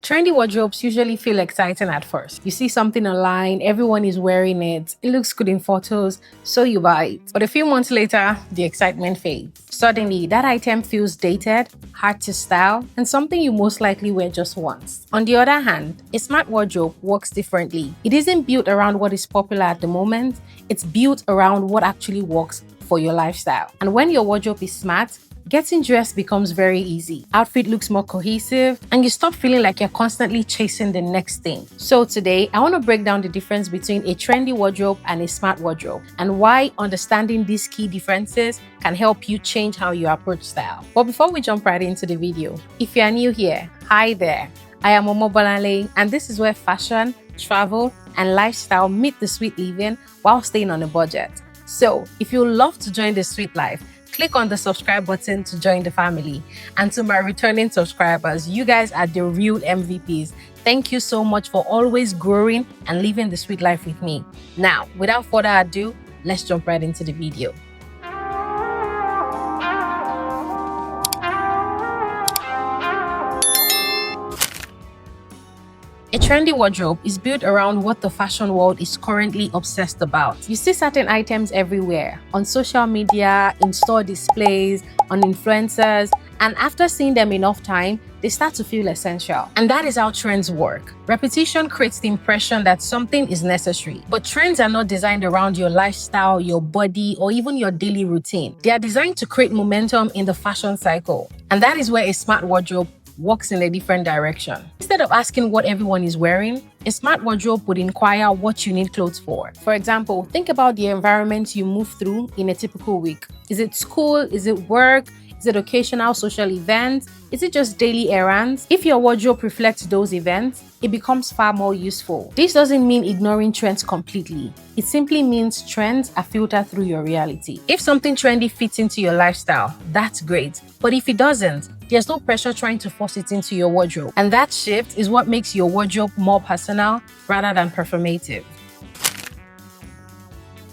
Trendy wardrobes usually feel exciting at first. You see something online, everyone is wearing it, it looks good in photos, so you buy it. But a few months later, the excitement fades. Suddenly, that item feels dated, hard to style, and something you most likely wear just once. On the other hand, a smart wardrobe works differently. It isn't built around what is popular at the moment, it's built around what actually works for your lifestyle. And when your wardrobe is smart, getting dressed becomes very easy. Outfit looks more cohesive and you stop feeling like you're constantly chasing the next thing. So today, I want to break down the difference between a trendy wardrobe and a smart wardrobe and why understanding these key differences can help you change how you approach style. But before we jump right into the video, if you are new here, hi there. I am Omobolale and this is where fashion, travel, and lifestyle meet the sweet living while staying on a budget. So if you love to join the sweet life, click on the subscribe button to join the family. And to my returning subscribers, you guys are the real MVPs. Thank you so much for always growing and living the sweet life with me. Now, without further ado, let's jump right into the video. A trendy wardrobe is built around what the fashion world is currently obsessed about. You see certain items everywhere, on social media, in store displays, on influencers, and after seeing them enough time, they start to feel essential. And that is how trends work. Repetition creates the impression that something is necessary. But trends are not designed around your lifestyle, your body, or even your daily routine. They are designed to create momentum in the fashion cycle. And that is where a smart wardrobe works in a different direction. Instead of asking what everyone is wearing, a smart wardrobe would inquire what you need clothes for. For example, think about the environment you move through in a typical week. Is it school? Is it work? Is it occasional social events? Is it just daily errands? If your wardrobe reflects those events, it becomes far more useful. This doesn't mean ignoring trends completely. It simply means trends are filtered through your reality. If something trendy fits into your lifestyle, that's great. But if it doesn't, there's no pressure trying to force it into your wardrobe. And that shift is what makes your wardrobe more personal rather than performative.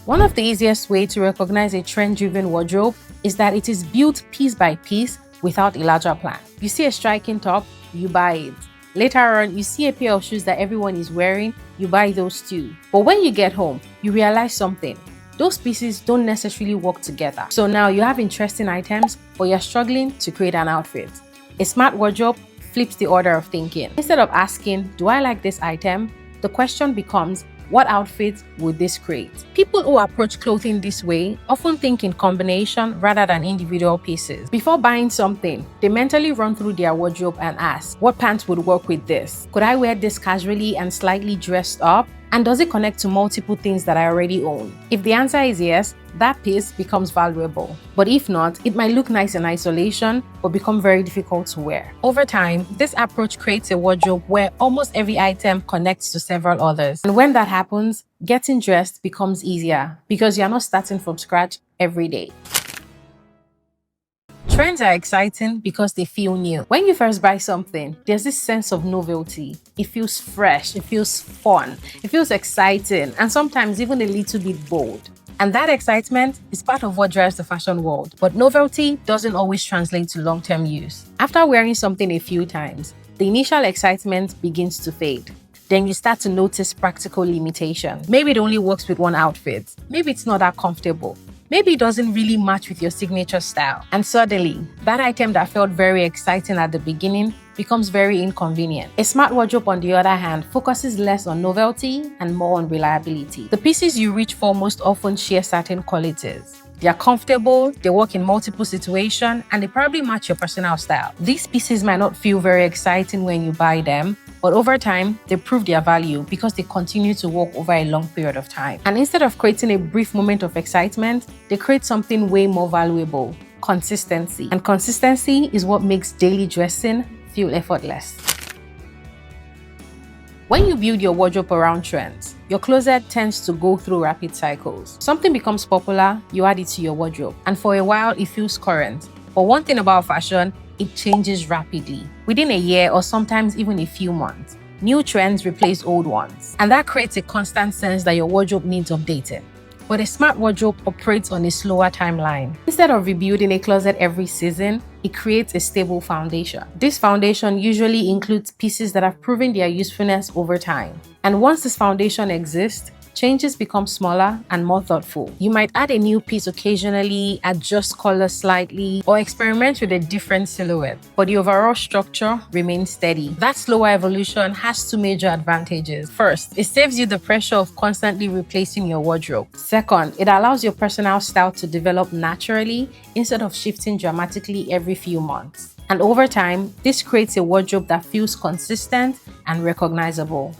One of the easiest ways to recognize a trend-driven wardrobe is that it is built piece by piece without a larger plan. You see a striking top, you buy it. Later on, you see a pair of shoes that everyone is wearing, you buy those too. But when you get home, you realize something. Those pieces don't necessarily work together. So now you have interesting items, but you're struggling to create an outfit. A smart wardrobe flips the order of thinking. Instead of asking, do I like this item? The question becomes, what outfit would this create? People who approach clothing this way often think in combination rather than individual pieces. Before buying something, they mentally run through their wardrobe and ask, what pants would work with this? Could I wear this casually and slightly dressed up? And does it connect to multiple things that I already own? If the answer is yes, that piece becomes valuable. But if not, it might look nice in isolation, but become very difficult to wear. Over time, this approach creates a wardrobe where almost every item connects to several others. And when that happens, getting dressed becomes easier because you're not starting from scratch every day. Trends are exciting because they feel new. When you first buy something, there's this sense of novelty. It feels fresh, it feels fun, it feels exciting, and sometimes even a little bit bold. And that excitement is part of what drives the fashion world. But novelty doesn't always translate to long-term use. After wearing something a few times, the initial excitement begins to fade. Then you start to notice practical limitations. Maybe it only works with one outfit. Maybe it's not that comfortable. Maybe it doesn't really match with your signature style. And suddenly, that item that felt very exciting at the beginning becomes very inconvenient. A smart wardrobe, on the other hand, focuses less on novelty and more on reliability. The pieces you reach for most often share certain qualities. They are comfortable, they work in multiple situations, and they probably match your personal style. These pieces might not feel very exciting when you buy them, but over time, they prove their value because they continue to work over a long period of time. And instead of creating a brief moment of excitement, they create something way more valuable: consistency. And consistency is what makes daily dressing feel effortless. When you build your wardrobe around trends, your closet tends to go through rapid cycles. Something becomes popular, you add it to your wardrobe, and for a while it feels current. But one thing about fashion, it changes rapidly. Within a year or sometimes even a few months, new trends replace old ones. And that creates a constant sense that your wardrobe needs updating. But a smart wardrobe operates on a slower timeline. Instead of rebuilding a closet every season, it creates a stable foundation. This foundation usually includes pieces that have proven their usefulness over time. And once this foundation exists, changes become smaller and more thoughtful. You might add a new piece occasionally, adjust color slightly, or experiment with a different silhouette, but the overall structure remains steady. That slower evolution has two major advantages. First, it saves you the pressure of constantly replacing your wardrobe. Second, it allows your personal style to develop naturally instead of shifting dramatically every few months. And over time, this creates a wardrobe that feels consistent and recognizable.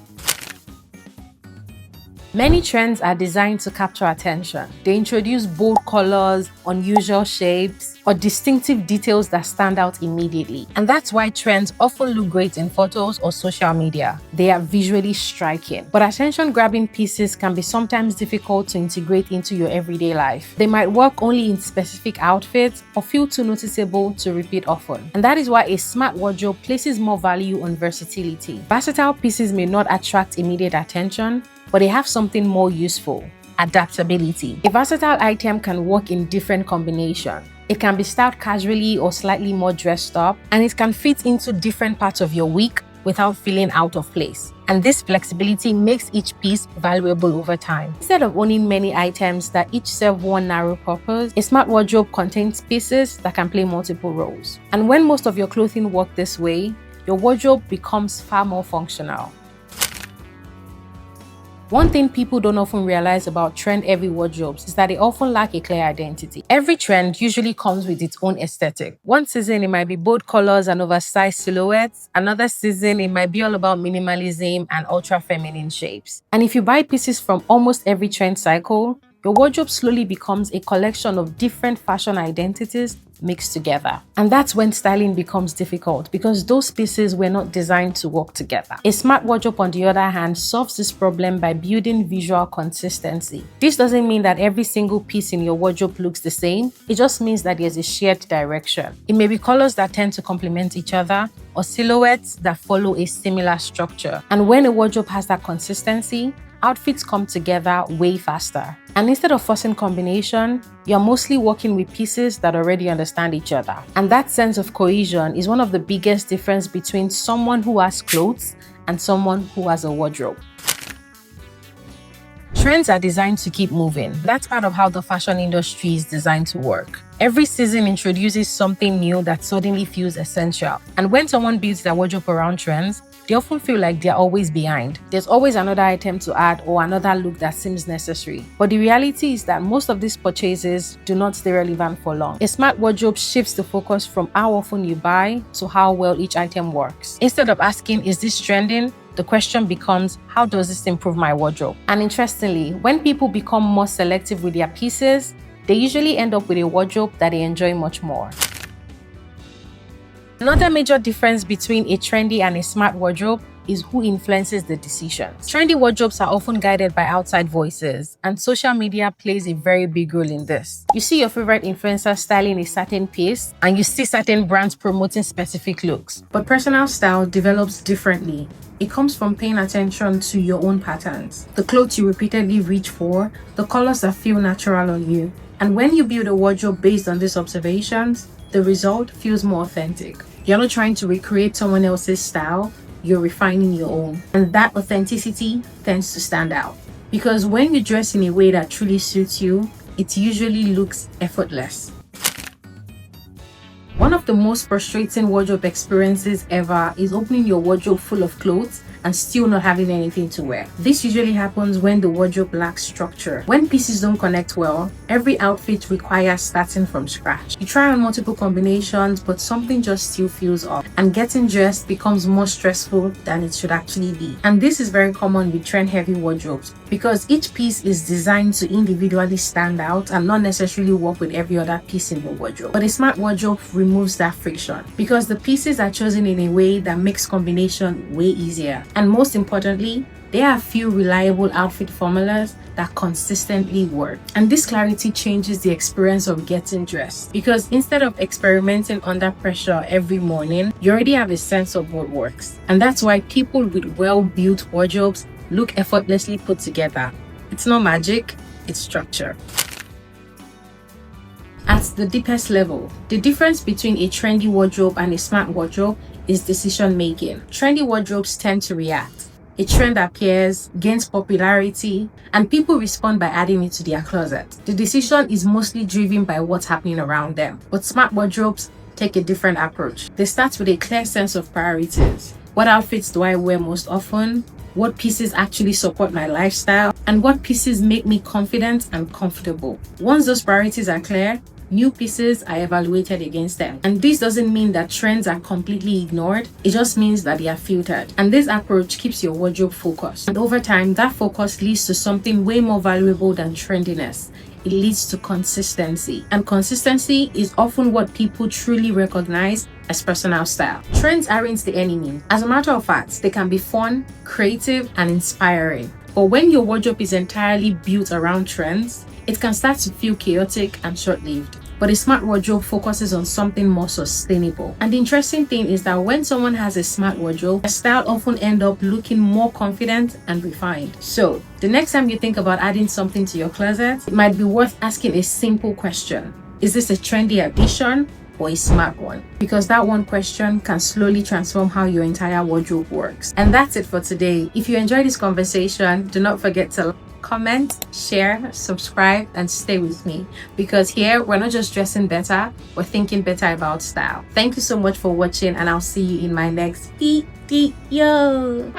Many trends are designed to capture attention. They introduce bold colors, unusual shapes, or distinctive details that stand out immediately. And that's why trends often look great in photos or social media. They are visually striking. But attention-grabbing pieces can be sometimes difficult to integrate into your everyday life. They might work only in specific outfits or feel too noticeable to repeat often. And that is why a smart wardrobe places more value on versatility. Versatile pieces may not attract immediate attention, but they have something more useful: adaptability. A versatile item can work in different combinations. It can be styled casually or slightly more dressed up, and it can fit into different parts of your week without feeling out of place. And this flexibility makes each piece valuable over time. Instead of owning many items that each serve one narrow purpose, a smart wardrobe contains pieces that can play multiple roles. And when most of your clothing work this way, your wardrobe becomes far more functional. One thing people don't often realize about trend-heavy wardrobes is that they often lack a clear identity. Every trend usually comes with its own aesthetic. One season, it might be bold colors and oversized silhouettes. Another season, it might be all about minimalism and ultra-feminine shapes. And if you buy pieces from almost every trend cycle, your wardrobe slowly becomes a collection of different fashion identities mixed together. And that's when styling becomes difficult, because those pieces were not designed to work together. A smart wardrobe, on the other hand, solves this problem by building visual consistency. This doesn't mean that every single piece in your wardrobe looks the same. It just means that there's a shared direction. It may be colors that tend to complement each other, or silhouettes that follow a similar structure. And when a wardrobe has that consistency, outfits come together way faster. And instead of forcing combination, you're mostly working with pieces that already understand each other. And that sense of cohesion is one of the biggest differences between someone who has clothes and someone who has a wardrobe. Trends are designed to keep moving. That's part of how the fashion industry is designed to work. Every season introduces something new that suddenly feels essential. And when someone builds their wardrobe around trends, they often feel like they're always behind. There's always another item to add or another look that seems necessary. But the reality is that most of these purchases do not stay relevant for long. A smart wardrobe shifts the focus from how often you buy to how well each item works. Instead of asking, is this trending? The question becomes, how does this improve my wardrobe? And interestingly, when people become more selective with their pieces, they usually end up with a wardrobe that they enjoy much more. Another major difference between a trendy and a smart wardrobe is who influences the decisions. Trendy wardrobes are often guided by outside voices, and social media plays a very big role in this. You see your favorite influencer styling a certain piece, and you see certain brands promoting specific looks. But personal style develops differently. It comes from paying attention to your own patterns, the clothes you repeatedly reach for, the colors that feel natural on you. And when you build a wardrobe based on these observations, the result feels more authentic. You're not trying to recreate someone else's style, you're refining your own. And that authenticity tends to stand out. Because when you dress in a way that truly suits you, it usually looks effortless. One of the most frustrating wardrobe experiences ever is opening your wardrobe full of clothes and still not having anything to wear. This usually happens when the wardrobe lacks structure. When pieces don't connect well, every outfit requires starting from scratch. You try on multiple combinations, but something just still feels off, and getting dressed becomes more stressful than it should actually be. And this is very common with trend-heavy wardrobes, because each piece is designed to individually stand out and not necessarily work with every other piece in the wardrobe. But a smart wardrobe removes that friction, because the pieces are chosen in a way that makes combination way easier. And most importantly, there are few reliable outfit formulas that consistently work. And this clarity changes the experience of getting dressed, because instead of experimenting under pressure every morning, you already have a sense of what works. And that's why people with well-built wardrobes look effortlessly put together. It's not magic, it's structure. At the deepest level. The difference between a trendy wardrobe and a smart wardrobe is decision making. Trendy wardrobes tend to react. A trend appears, gains popularity, and people respond by adding it to their closet. The decision is mostly driven by what's happening around them. But smart wardrobes take a different approach. They start with a clear sense of priorities. What outfits do I wear most often? What pieces actually support my lifestyle? And what pieces make me confident and comfortable? Once those priorities are clear, new pieces are evaluated against them. And this doesn't mean that trends are completely ignored. It just means that they are filtered. And this approach keeps your wardrobe focused. And over time, that focus leads to something way more valuable than trendiness. It leads to consistency. And consistency is often what people truly recognize as personal style. Trends aren't the enemy. As a matter of fact, they can be fun, creative, and inspiring. But when your wardrobe is entirely built around trends, it can start to feel chaotic and short-lived. But a smart wardrobe focuses on something more sustainable. And the interesting thing is that when someone has a smart wardrobe, their style often ends up looking more confident and refined. So, the next time you think about adding something to your closet, it might be worth asking a simple question. Is this a trendy addition or a smart one? Because that one question can slowly transform how your entire wardrobe works. And that's it for today. If you enjoyed this conversation, do not forget to comment, share, subscribe, and stay with me, because here we're not just dressing better, we're thinking better about style. Thank you so much for watching, and I'll see you in my next video.